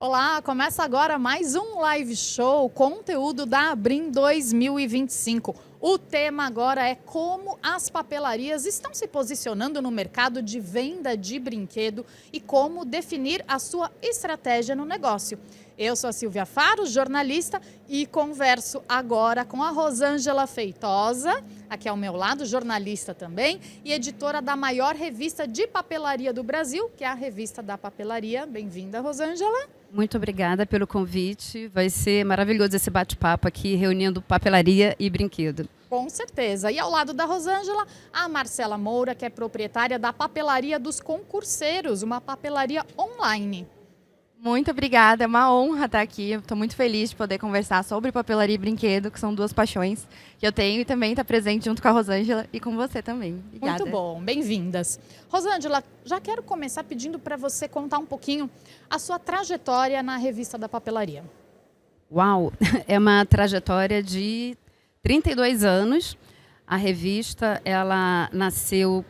Olá, começa agora mais um live show, conteúdo da Abrim 2025. O tema agora é como as papelarias estão se posicionando no mercado de venda de brinquedo e como definir a sua estratégia no negócio. Eu sou a Silvia Faro, jornalista, e converso agora com a Rosângela Feitosa, aqui ao meu lado, jornalista também, e editora da maior revista de papelaria do Brasil, que é a Revista da Papelaria. Bem-vinda, Rosângela. Muito obrigada pelo convite. Vai ser maravilhoso esse bate-papo aqui, reunindo papelaria e brinquedo. Com certeza. E ao lado da Rosângela, a Marcela Moura, que é proprietária da Papelaria dos Concurseiros, uma papelaria online. Muito obrigada, é uma honra estar aqui. Estou muito feliz de poder conversar sobre papelaria e brinquedo, que são duas paixões que eu tenho, e também estar presente junto com a Rosângela e com você também. Obrigada. Muito bom, bem-vindas. Rosângela, já quero começar pedindo para você contar um pouquinho a sua trajetória na Revista da Papelaria. Uau! É uma trajetória de 32 anos. A revista, ela nasceu...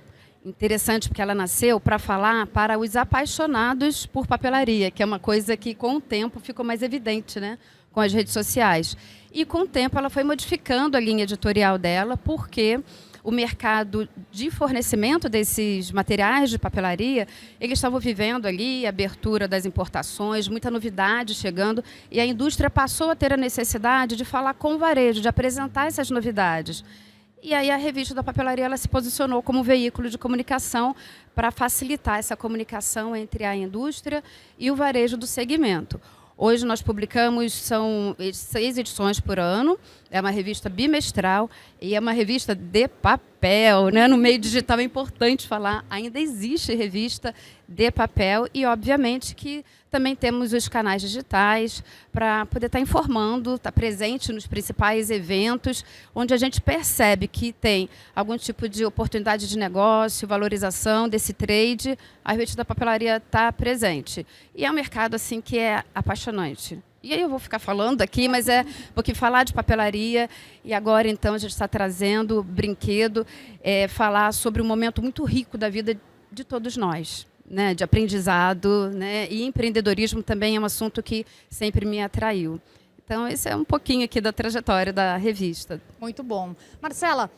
Interessante, porque ela nasceu para falar para os apaixonados por papelaria, que é uma coisa que com o tempo ficou mais evidente, né? Com as redes sociais. E com o tempo ela foi modificando a linha editorial dela, porque o mercado de fornecimento desses materiais de papelaria, eles estavam vivendo ali a abertura das importações, muita novidade chegando, e a indústria passou a ter a necessidade de falar com o varejo, de apresentar essas novidades. E aí a Revista da Papelaria ela se posicionou como veículo de comunicação para facilitar essa comunicação entre a indústria e o varejo do segmento. Hoje nós publicamos, são 6 edições por ano, é uma revista bimestral e é uma revista de papel, né? No meio digital é importante falar, ainda existe revista de papel e obviamente que também temos os canais digitais para poder estar informando, estar presente nos principais eventos, onde a gente percebe que tem algum tipo de oportunidade de negócio, valorização desse trade, a revista da papelaria está presente. E é um mercado assim que é apaixonante. E aí eu vou ficar falando aqui, mas porque falar de papelaria, e agora então a gente está trazendo brinquedo, falar sobre um momento muito rico da vida de todos nós. Né, de aprendizado, né, e empreendedorismo também é um assunto que sempre me atraiu. Então, esse é um pouquinho aqui da trajetória da revista. Muito bom. Marcela,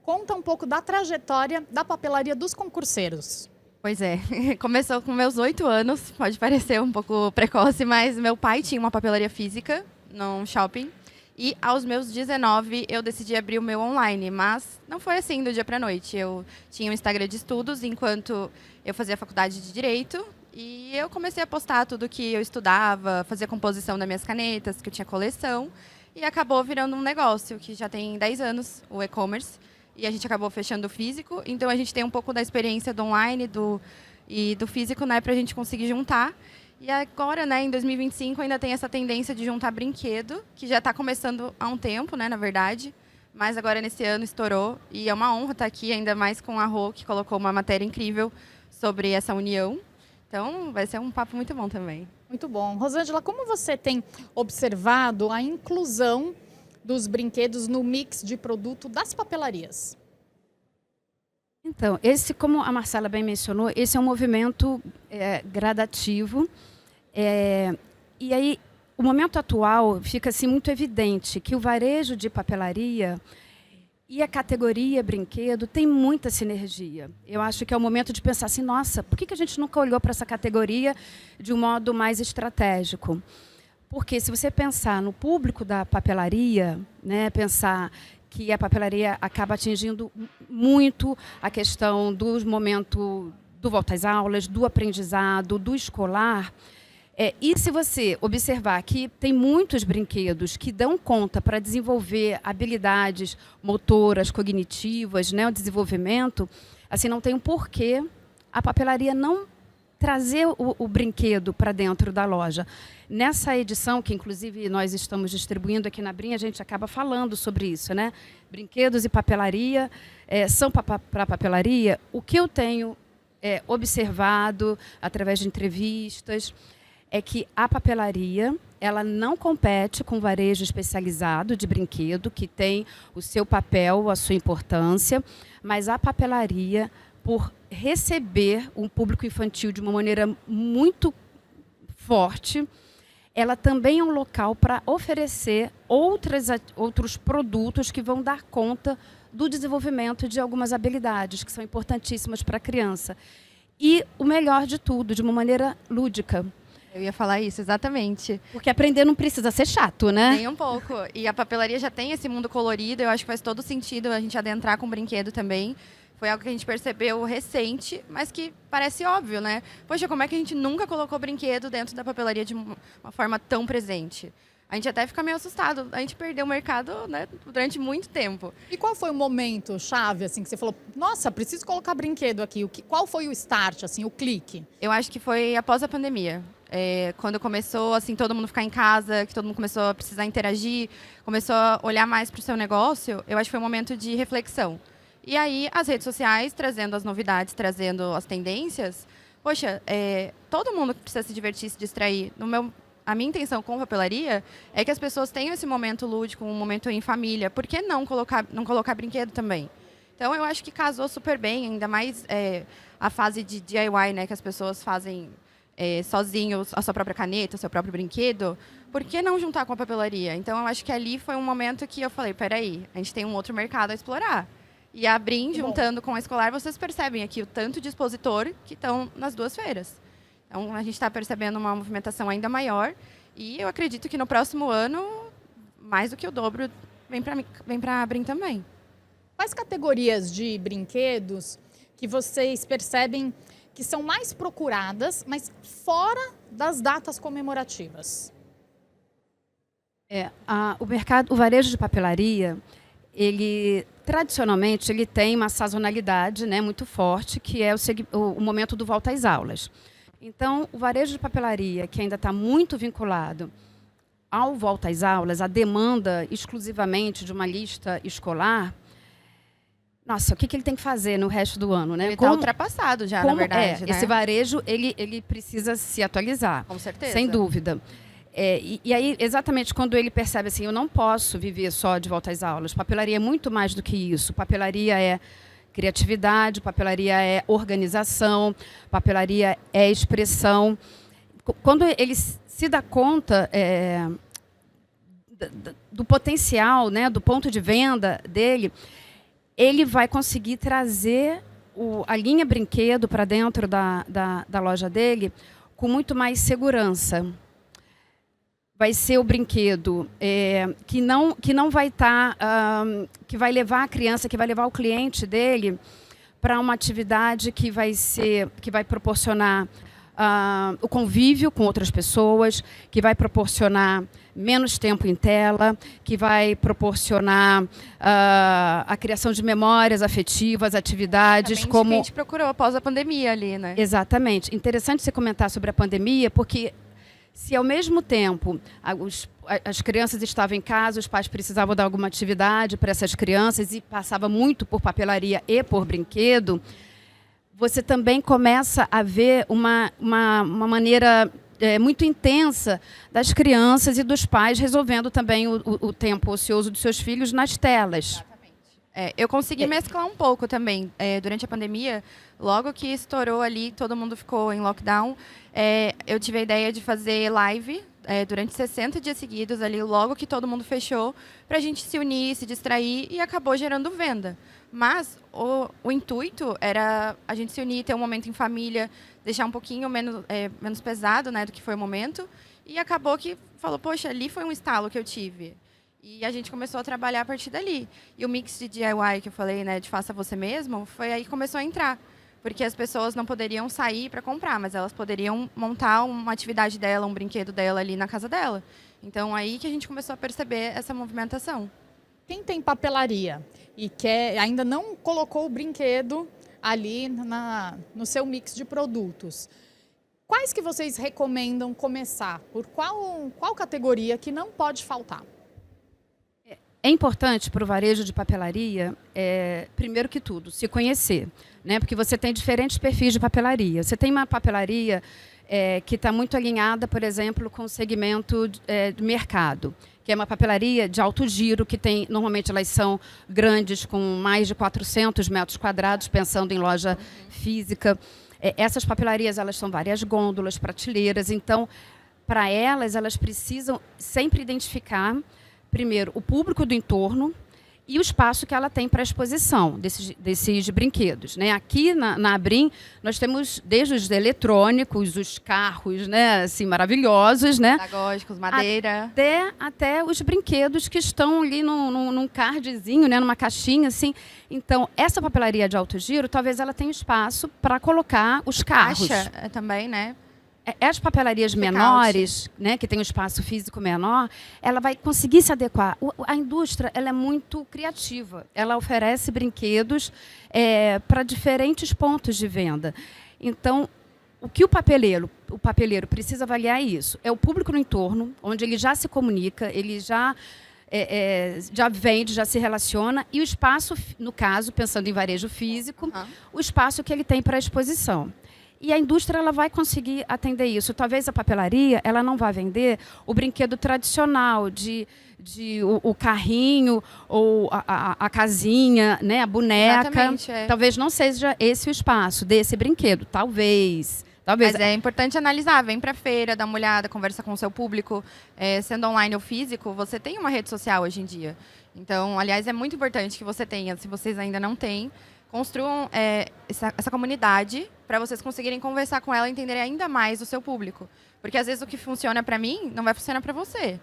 conta um pouco da trajetória da Papelaria dos Concurseiros. Pois é, começou com meus 8 anos, pode parecer um pouco precoce, mas meu pai tinha uma papelaria física num shopping. E aos meus 19 eu decidi abrir o meu online, mas não foi assim do dia para a noite. Eu tinha um Instagram de estudos enquanto eu fazia faculdade de Direito e eu comecei a postar tudo que eu estudava, fazia composição das minhas canetas, que eu tinha coleção, e acabou virando um negócio que já tem 10 anos, o e-commerce, e a gente acabou fechando o físico. Então a gente tem um pouco da experiência do online e do físico, né, para a gente conseguir juntar. E agora, né, em 2025, ainda tem essa tendência de juntar brinquedo, que já está começando há um tempo, né, na verdade. Mas agora, nesse ano, estourou. E é uma honra estar aqui, ainda mais com a Rô, que colocou uma matéria incrível sobre essa união. Então, vai ser um papo muito bom também. Muito bom. Rosângela, como você tem observado a inclusão dos brinquedos no mix de produto das papelarias? Então, como a Marcela bem mencionou, esse é um movimento gradativo. E aí, o momento atual fica assim, muito evidente que o varejo de papelaria e a categoria brinquedo tem muita sinergia. Eu acho que é o momento de pensar assim, nossa, por que a gente nunca olhou para essa categoria de um modo mais estratégico? Porque se você pensar no público da papelaria, né, pensar que a papelaria acaba atingindo muito a questão do momento do volta às aulas, do aprendizado, do escolar. E se você observar que tem muitos brinquedos que dão conta para desenvolver habilidades motoras, cognitivas, né, o desenvolvimento, assim, não tem um porquê a papelaria não trazer o brinquedo para dentro da loja. Nessa edição, que inclusive nós estamos distribuindo aqui na Brim, a gente acaba falando sobre isso, né? Brinquedos e papelaria são para papelaria. O que eu tenho observado através de entrevistas é que a papelaria ela não compete com o varejo especializado de brinquedo, que tem o seu papel, a sua importância, mas a papelaria, por receber um público infantil de uma maneira muito forte, ela também é um local para oferecer outros produtos que vão dar conta do desenvolvimento de algumas habilidades que são importantíssimas para a criança. E o melhor de tudo, de uma maneira lúdica. Eu ia falar isso, exatamente. Porque aprender não precisa ser chato, né? Nem um pouco. E a papelaria já tem esse mundo colorido, eu acho que faz todo sentido a gente adentrar com brinquedo também. Foi algo que a gente percebeu recente, mas que parece óbvio, né? Poxa, como é que a gente nunca colocou brinquedo dentro da papelaria de uma forma tão presente? A gente até fica meio assustado. A gente perdeu o mercado, né, durante muito tempo. E qual foi o momento chave, assim, que você falou, nossa, preciso colocar brinquedo aqui? Qual foi o start, assim, o clique? Eu acho que foi após a pandemia. Quando começou, assim, todo mundo ficar em casa, que todo mundo começou a precisar interagir, começou a olhar mais para o seu negócio, eu acho que foi um momento de reflexão. E aí, as redes sociais, trazendo as novidades, trazendo as tendências, poxa, todo mundo precisa se divertir, se distrair. A minha intenção com a papelaria é que as pessoas tenham esse momento lúdico, um momento em família. Por que não colocar brinquedo também? Então, eu acho que casou super bem, ainda mais a fase de DIY, né, que as pessoas fazem sozinhos, a sua própria caneta, o seu próprio brinquedo. Por que não juntar com a papelaria? Então, eu acho que ali foi um momento que eu falei, peraí, a gente tem um outro mercado a explorar. E a Brim, juntando com a Escolar, vocês percebem aqui o tanto de expositor que estão nas duas feiras. Então, a gente está percebendo uma movimentação ainda maior e eu acredito que no próximo ano, mais do que o dobro, vem para a Brim também. Quais categorias de brinquedos que vocês percebem que são mais procuradas, mas fora das datas comemorativas? O varejo de papelaria, tradicionalmente, ele tem uma sazonalidade, né, muito forte, que é o momento do volta às aulas. Então, o varejo de papelaria, que ainda está muito vinculado ao volta às aulas, a demanda exclusivamente de uma lista escolar, nossa, o que ele tem que fazer no resto do ano, né? Ele está ultrapassado já, na verdade. Né? Esse varejo, ele precisa se atualizar. Com certeza. Sem dúvida. E aí, exatamente, quando ele percebe assim, eu não posso viver só de volta às aulas. Papelaria é muito mais do que isso. Papelaria é criatividade, papelaria é organização, papelaria é expressão. Quando ele se dá conta do potencial, né, do ponto de venda dele, ele vai conseguir trazer a linha brinquedo para dentro da loja dele com muito mais segurança. Vai ser o brinquedo que não vai estar, que vai levar a criança, que vai levar o cliente dele para uma atividade que vai proporcionar o convívio com outras pessoas, que vai proporcionar menos tempo em tela, que vai proporcionar a criação de memórias afetivas, atividades como... que a gente procurou após a pandemia ali, né? Exatamente. Interessante você comentar sobre a pandemia, porque se ao mesmo tempo as crianças estavam em casa, os pais precisavam dar alguma atividade para essas crianças e passava muito por papelaria e por brinquedo, você também começa a ver uma maneira muito intensa das crianças e dos pais resolvendo também o tempo ocioso dos seus filhos nas telas. Eu consegui mesclar um pouco também. Durante a pandemia, logo que estourou ali, todo mundo ficou em lockdown, eu tive a ideia de fazer live durante 60 dias seguidos, ali, logo que todo mundo fechou, para a gente se unir, se distrair, e acabou gerando venda. Mas o intuito era a gente se unir, ter um momento em família, deixar um pouquinho menos pesado, né, do que foi o momento, e acabou que falou, poxa, ali foi um estalo que eu tive. E a gente começou a trabalhar a partir dali. E o mix de DIY que eu falei, né, de faça você mesmo, foi aí que começou a entrar. Porque as pessoas não poderiam sair para comprar, mas elas poderiam montar uma atividade dela, um brinquedo dela ali na casa dela. Então, aí que a gente começou a perceber essa movimentação. Quem tem papelaria e ainda não colocou o brinquedo ali no seu mix de produtos, quais que vocês recomendam começar? Por qual categoria que não pode faltar? É importante para o varejo de papelaria, primeiro que tudo, se conhecer, né? Porque você tem diferentes perfis de papelaria. Você tem uma papelaria que está muito alinhada, por exemplo, com o segmento de mercado, que é uma papelaria de alto giro, que tem, normalmente elas são grandes, com mais de 400 metros quadrados, pensando em loja física. Essas papelarias, elas são várias gôndolas, prateleiras, então... para elas precisam sempre identificar, primeiro, o público do entorno e o espaço que ela tem para exposição desses brinquedos, né? Aqui na Abrim, nós temos desde os eletrônicos, os carros, né, assim, maravilhosos, né? Pedagógicos, madeira. Até os brinquedos que estão ali num cardzinho, né, numa caixinha, assim. Então, essa papelaria de alto giro, talvez ela tenha espaço para colocar os carros. Caixa também, né? As papelarias menores, né, que tem um espaço físico menor, ela vai conseguir se adequar. A indústria, ela é muito criativa. Ela oferece brinquedos para diferentes pontos de venda. Então, o que o papeleiro precisa avaliar é isso. É o público no entorno, onde ele já se comunica, ele já vende, já se relaciona, e o espaço, no caso, pensando em varejo físico, o espaço que ele tem para exposição. E a indústria ela vai conseguir atender isso. Talvez a papelaria ela não vá vender o brinquedo tradicional, o carrinho ou a casinha, né, a boneca. Exatamente, Talvez não seja esse o espaço desse brinquedo. Talvez. Mas é importante analisar. Vem para a feira, dá uma olhada, conversa com o seu público. Sendo online ou físico, você tem uma rede social hoje em dia. Então, aliás, é muito importante que você tenha, se vocês ainda não têm, construam essa comunidade para vocês conseguirem conversar com ela e entenderem ainda mais o seu público. Porque, às vezes, o que funciona para mim não vai funcionar para você.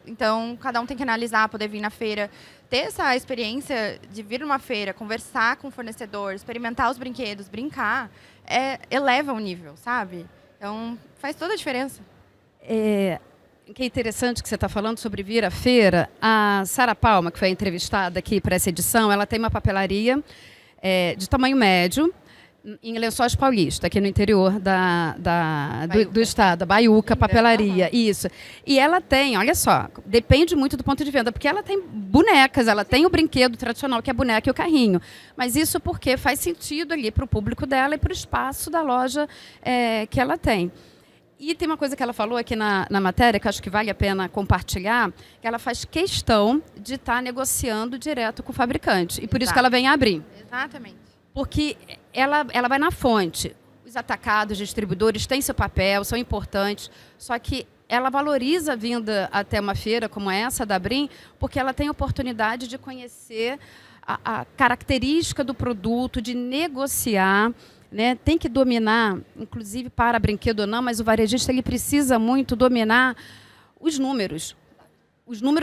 Então, cada um tem que analisar, poder vir na feira, ter essa experiência de vir numa feira, conversar com o fornecedor, experimentar os brinquedos, brincar, eleva o nível, sabe? Então, faz toda a diferença. Que é interessante que você está falando sobre vir à feira. A Sara Palma, que foi entrevistada aqui para essa edição, ela tem uma papelaria de tamanho médio, em Lençóis Paulista, aqui no interior do estado, a Baiuca Papelaria, isso. E ela tem, olha só, depende muito do ponto de venda, porque ela tem bonecas, ela tem o brinquedo tradicional, que é a boneca e o carrinho. Mas isso porque faz sentido ali para o público dela e para o espaço da loja que ela tem. E tem uma coisa que ela falou aqui na matéria, que acho que vale a pena compartilhar, que ela faz questão de estar negociando direto com o fabricante. E por isso que ela vem abrir. Exatamente. Porque ela vai na fonte. Os atacados, os distribuidores têm seu papel, são importantes, só que ela valoriza a vinda até uma feira como essa da Abrim, porque ela tem a oportunidade de conhecer a característica do produto, de negociar, né? Tem que dominar, inclusive para brinquedo ou não, mas o varejista ele precisa muito dominar os números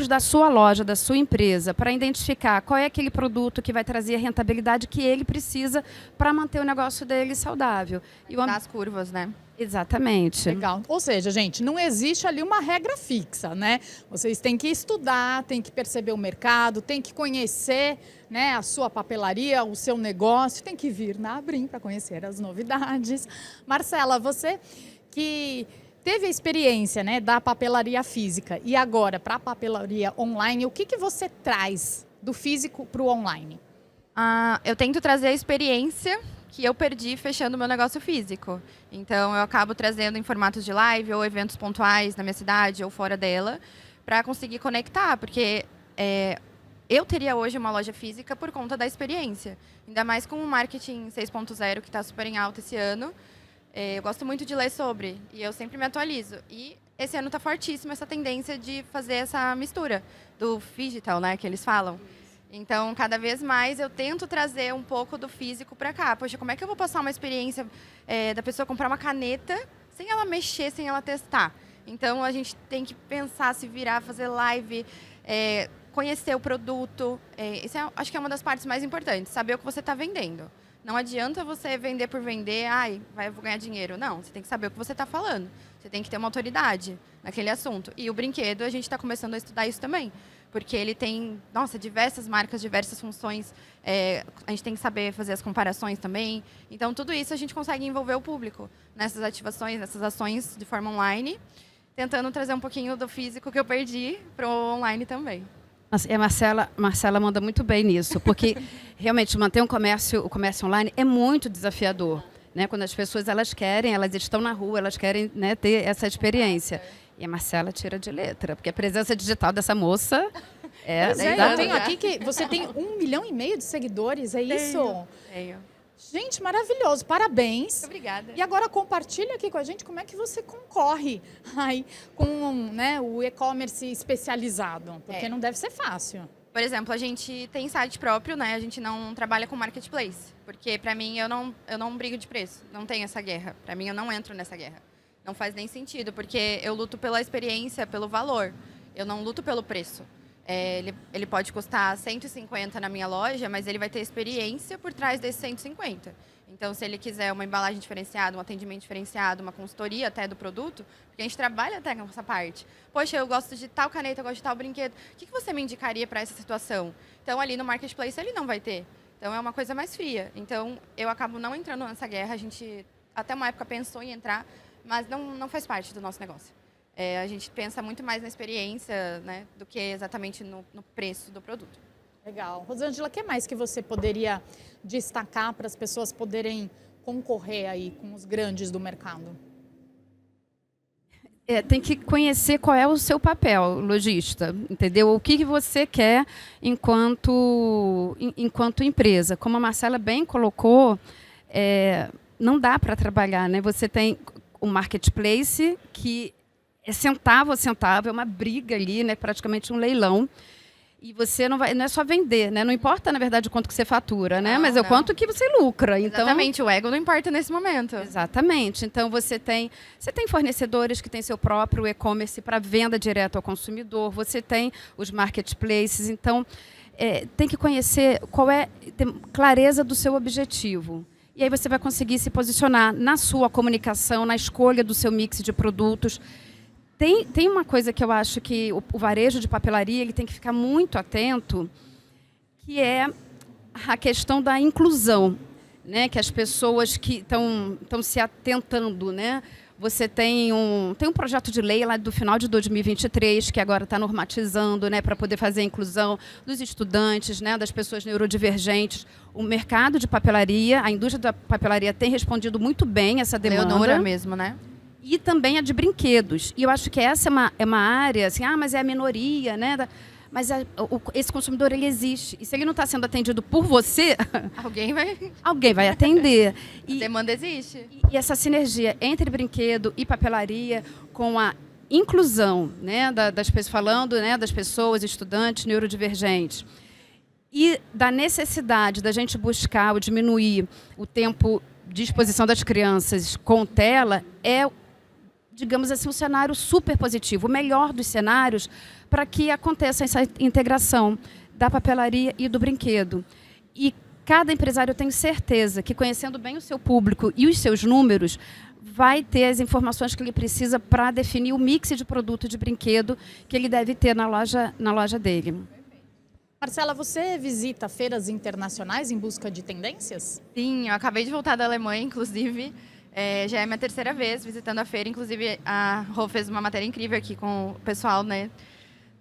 da sua loja, da sua empresa, para identificar qual é aquele produto que vai trazer a rentabilidade que ele precisa para manter o negócio dele saudável. E as curvas, né? Exatamente. Legal. Ou seja, gente, não existe ali uma regra fixa, né? Vocês têm que estudar, têm que perceber o mercado, têm que conhecer, né, a sua papelaria, o seu negócio, tem que vir na Abrim para conhecer as novidades. Marcela, você que teve a experiência, né, da papelaria física e agora para a papelaria online, o que você traz do físico para o online? Eu tento trazer a experiência que eu perdi fechando meu negócio físico. Então, eu acabo trazendo em formatos de live ou eventos pontuais na minha cidade ou fora dela para conseguir conectar, porque eu teria hoje uma loja física por conta da experiência. Ainda mais com o marketing 6.0, que está super em alta esse ano. Eu gosto muito de ler sobre, e eu sempre me atualizo. E esse ano está fortíssimo essa tendência de fazer essa mistura do digital, né, que eles falam. Então, cada vez mais eu tento trazer um pouco do físico para cá. Poxa, como é que eu vou passar uma experiência da pessoa comprar uma caneta sem ela mexer, sem ela testar? Então, a gente tem que pensar, se virar, fazer live, conhecer o produto. Isso acho que é uma das partes mais importantes, saber o que você está vendendo. Não adianta você vender por vender, vou ganhar dinheiro. Não, você tem que saber o que você está falando. Você tem que ter uma autoridade naquele assunto. E o brinquedo, a gente está começando a estudar isso também. Porque ele tem, diversas marcas, diversas funções. A gente tem que saber fazer as comparações também. Então, tudo isso a gente consegue envolver o público nessas ativações, nessas ações de forma online, tentando trazer um pouquinho do físico que eu perdi para o online também. A Marcela manda muito bem nisso, porque realmente manter o comércio online é muito desafiador, né? Quando as pessoas elas estão na rua, elas querem, né, ter essa experiência. E a Marcela tira de letra, porque a presença digital dessa moça eu tenho aqui que você tem 1,5 milhão de seguidores, é isso? Tenho. Gente, maravilhoso, parabéns. Muito obrigada. E agora compartilha aqui com a gente como é que você concorre aí com, né, o e-commerce especializado, porque não deve ser fácil. Por exemplo, a gente tem site próprio, né? A gente não trabalha com marketplace, porque para mim eu não brigo de preço, não tenho essa guerra. Para mim eu não entro nessa guerra. Não faz nem sentido, porque eu luto pela experiência, pelo valor. Eu não luto pelo preço. Ele pode custar 150 na minha loja, mas ele vai ter experiência por trás desses 150. Então, se ele quiser uma embalagem diferenciada, um atendimento diferenciado, uma consultoria até do produto, porque a gente trabalha até com essa parte. Poxa, eu gosto de tal caneta, eu gosto de tal brinquedo. O que você me indicaria para essa situação? Então, ali no Marketplace, ele não vai ter. Então, é uma coisa mais fria. Então, eu acabo não entrando nessa guerra. A gente, até uma época, pensou em entrar, mas não faz parte do nosso negócio. A gente pensa muito mais na experiência, né, do que exatamente no preço do produto. Legal. Rosângela, o que mais que você poderia destacar para as pessoas poderem concorrer aí com os grandes do mercado? Tem que conhecer qual é o seu papel, lojista, entendeu? O que você quer enquanto empresa. Como a Marcela bem colocou, não dá para trabalhar, né? Você tem o marketplace, que é centavo a centavo, é uma briga ali, né? Praticamente um leilão. E você não é só vender, né? Não importa, na verdade, o quanto que você fatura, né? Mas é o quanto que você lucra. Exatamente, o ego não importa nesse momento. Exatamente. Então, você tem fornecedores que têm seu próprio e-commerce para venda direto ao consumidor, você tem os marketplaces. Então, tem que conhecer ter clareza do seu objetivo. E aí você vai conseguir se posicionar na sua comunicação, na escolha do seu mix de produtos. Tem uma coisa que eu acho que o varejo de papelaria ele tem que ficar muito atento, que é a questão da inclusão, né? Que as pessoas que estão se atentando, né? Você tem um projeto de lei lá do final de 2023, que agora está normatizando, né, para poder fazer a inclusão dos estudantes, né, das pessoas neurodivergentes. O mercado de papelaria, a indústria da papelaria tem respondido muito bem essa demanda. Leonora mesmo, né? E também a de brinquedos. E eu acho que essa é uma área, assim, mas é a minoria, né? Mas esse consumidor, ele existe. E se ele não está sendo atendido por você... Alguém vai atender. A demanda existe. E essa sinergia entre brinquedo e papelaria, com a inclusão, né, das pessoas, falando, né, das pessoas, estudantes, neurodivergentes, e da necessidade da gente buscar ou diminuir o tempo de exposição das crianças com tela, digamos assim, um cenário super positivo, o melhor dos cenários para que aconteça essa integração da papelaria e do brinquedo. E cada empresário, eu tenho certeza que, conhecendo bem o seu público e os seus números, vai ter as informações que ele precisa para definir o mix de produto de brinquedo que ele deve ter na loja dele. Marcela, você visita feiras internacionais em busca de tendências? Sim, eu acabei de voltar da Alemanha, inclusive. Já é minha terceira vez visitando a feira. Inclusive, a Rô fez uma matéria incrível aqui com o pessoal, né,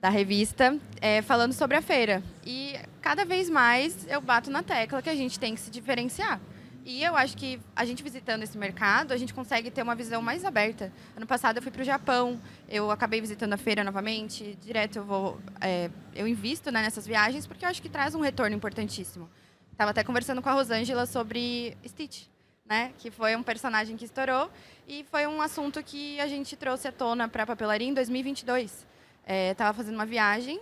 da revista, falando sobre a feira. E cada vez mais eu bato na tecla que a gente tem que se diferenciar. E eu acho que a gente visitando esse mercado, a gente consegue ter uma visão mais aberta. Ano passado eu fui para o Japão, eu acabei visitando a feira novamente, direto eu invisto, né, nessas viagens, porque eu acho que traz um retorno importantíssimo. Estava até conversando com a Rosângela sobre Stitch, né, que foi um personagem que estourou e foi um assunto que a gente trouxe à tona para a papelaria em 2022. Estava fazendo uma viagem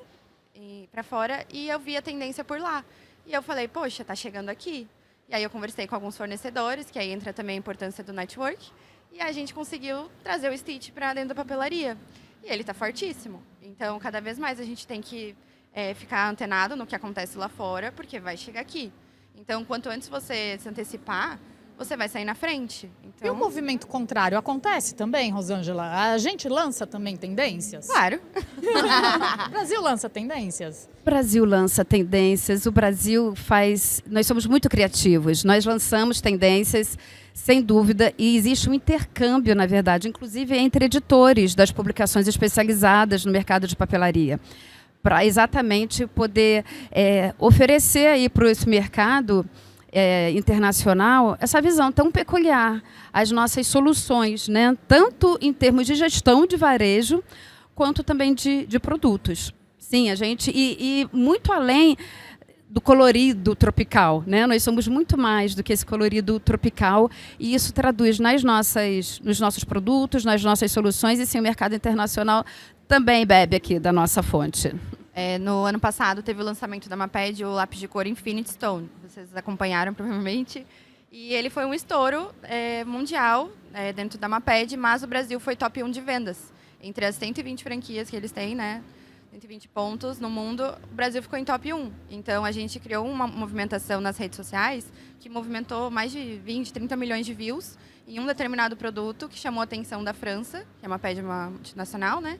para fora e eu vi a tendência por lá. E eu falei, poxa, tá chegando aqui. E aí eu conversei com alguns fornecedores, que aí entra também a importância do network, e a gente conseguiu trazer o Stitch para dentro da papelaria. E ele está fortíssimo. Então, cada vez mais a gente tem que ficar antenado no que acontece lá fora, porque vai chegar aqui. Então, quanto antes você se antecipar, você vai sair na frente. Então... E o movimento contrário acontece também, Rosângela? A gente lança também tendências? Claro. O Brasil lança tendências? O Brasil lança tendências, o Brasil nós somos muito criativos, nós lançamos tendências, sem dúvida, e existe um intercâmbio, na verdade, inclusive entre editores das publicações especializadas no mercado de papelaria, para exatamente poder oferecer aí para esse mercado internacional essa visão tão peculiar, as nossas soluções, né? Tanto em termos de gestão de varejo, quanto também de produtos. Sim, a gente, e muito além do colorido tropical, né? Nós somos muito mais do que esse colorido tropical e isso traduz nos nossos produtos, nas nossas soluções e sim, o mercado internacional também bebe aqui da nossa fonte. No ano passado teve o lançamento da Maped, o lápis de cor Infinity Stone. Vocês acompanharam provavelmente. E ele foi um estouro mundial dentro da Maped, mas o Brasil foi top 1 de vendas. Entre as 120 franquias que eles têm, né? 120 pontos no mundo, o Brasil ficou em top 1. Então, a gente criou uma movimentação nas redes sociais que movimentou mais de 20, 30 milhões de views em um determinado produto que chamou a atenção da França, que é uma Maped multinacional, né?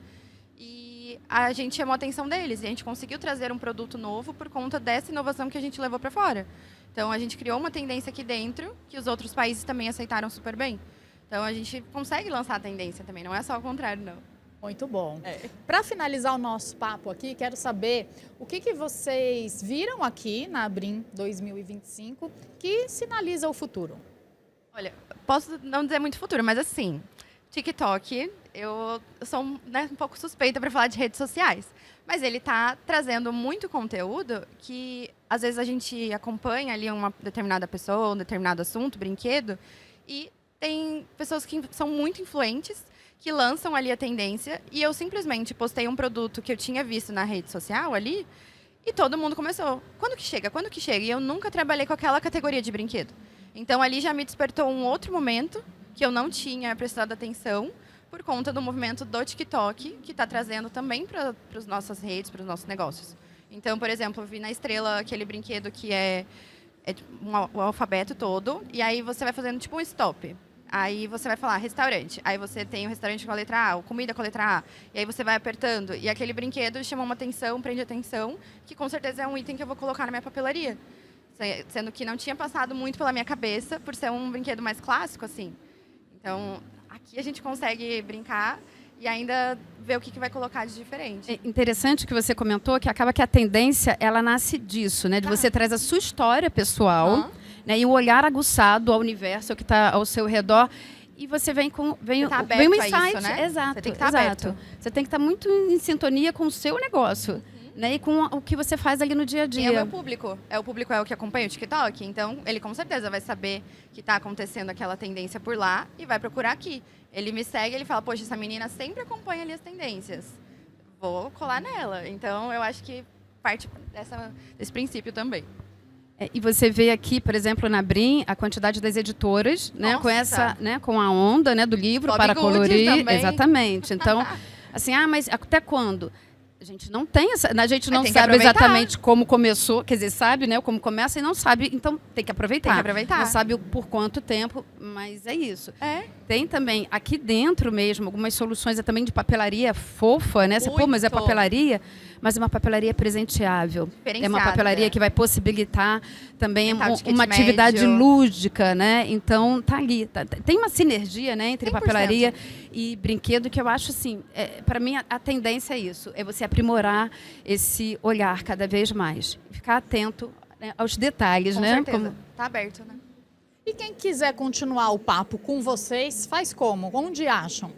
E a gente chamou a atenção deles e a gente conseguiu trazer um produto novo por conta dessa inovação que a gente levou para fora. Então, a gente criou uma tendência aqui dentro que os outros países também aceitaram super bem. Então, a gente consegue lançar a tendência também, não é só o contrário, não. Muito bom. Para finalizar o nosso papo aqui, quero saber o que vocês viram aqui na Abrim 2025 que sinaliza o futuro. Olha, posso não dizer muito futuro, mas assim, TikTok, eu sou um pouco suspeita para falar de redes sociais, mas ele está trazendo muito conteúdo que às vezes a gente acompanha ali uma determinada pessoa, um determinado assunto, brinquedo, e tem pessoas que são muito influentes, que lançam ali a tendência, e eu simplesmente postei um produto que eu tinha visto na rede social ali, e todo mundo começou. Quando que chega? Quando que chega? E eu nunca trabalhei com aquela categoria de brinquedo. Então, ali já me despertou um outro momento que eu não tinha prestado atenção, por conta do movimento do TikTok, que está trazendo também para as nossas redes, para os nossos negócios. Então, por exemplo, eu vi na Estrela aquele brinquedo que é o alfabeto todo, e aí você vai fazendo tipo um stop. Aí você vai falar restaurante. Aí você tem o restaurante com a letra A, ou comida com a letra A. E aí você vai apertando. E aquele brinquedo chama uma atenção, prende atenção, que com certeza é um item que eu vou colocar na minha papelaria. Sendo que não tinha passado muito pela minha cabeça, por ser um brinquedo mais clássico, assim. Então, aqui a gente consegue brincar e ainda ver o que vai colocar de diferente. É interessante que você comentou que acaba que a tendência, ela nasce disso, né? De você traz a sua história pessoal, né? E o olhar aguçado ao universo, ao que está ao seu redor. E você vem um insight. Isso, né? Exato, você tem que estar aberto. Você tem que estar muito em sintonia com o seu negócio. Né, e com o que você faz ali no dia a dia. E é o meu público. O público é o que acompanha o TikTok. Então, ele com certeza vai saber que está acontecendo aquela tendência por lá e vai procurar aqui. Ele me segue e ele fala, poxa, essa menina sempre acompanha ali as tendências. Vou colar nela. Então, eu acho que parte desse princípio também. E você vê aqui, por exemplo, na Abrim, a quantidade das editoras, né, com a onda, né, do livro Bob para Good colorir. Também. Exatamente. Então, assim, mas até quando? A gente não tem a gente não tem que sabe aproveitar. exatamente como começou, quer dizer, sabe, né, como começa e não sabe, então tem que aproveitar. Tem que aproveitar. Não sabe por quanto tempo, mas é isso. Tem também aqui dentro mesmo algumas soluções também de papelaria fofa, né? Você, pô, mas é papelaria, mas é uma papelaria presenteável. É uma papelaria que vai possibilitar também uma atividade lúdica, né? Então tá ali, tem uma sinergia, né, entre 100%. papelaria e brinquedo que eu acho assim, para mim a tendência é isso, é você aprimorar esse olhar cada vez mais, ficar atento, né, aos detalhes, né? Com certeza. Tá aberto, né? E quem quiser continuar o papo com vocês, faz como? Onde acham?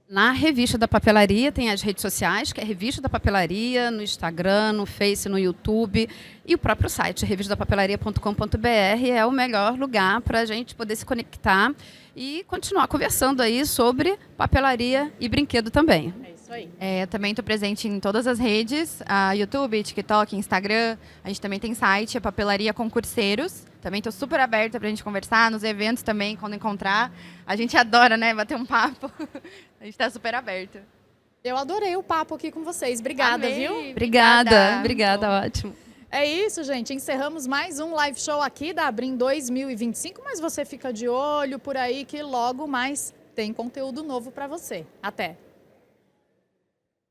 Na Revista da Papelaria tem as redes sociais, que é a Revista da Papelaria, no Instagram, no Face, no YouTube, e o próprio site, revistadapapelaria.com.br, é o melhor lugar para a gente poder se conectar e continuar conversando aí sobre papelaria e brinquedo também. É isso aí. Também estou presente em todas as redes, YouTube, TikTok, Instagram. A gente também tem site, a Papelaria Concurseiros. Também estou super aberta para a gente conversar, nos eventos também, quando encontrar. A gente adora, né, bater um papo. A gente está super aberto. Eu adorei o papo aqui com vocês. Obrigada, Amei. viu? Obrigada, ótimo. É isso, gente. Encerramos mais um live show aqui da Abrim 2025, mas você fica de olho por aí que logo mais tem conteúdo novo para você. Até!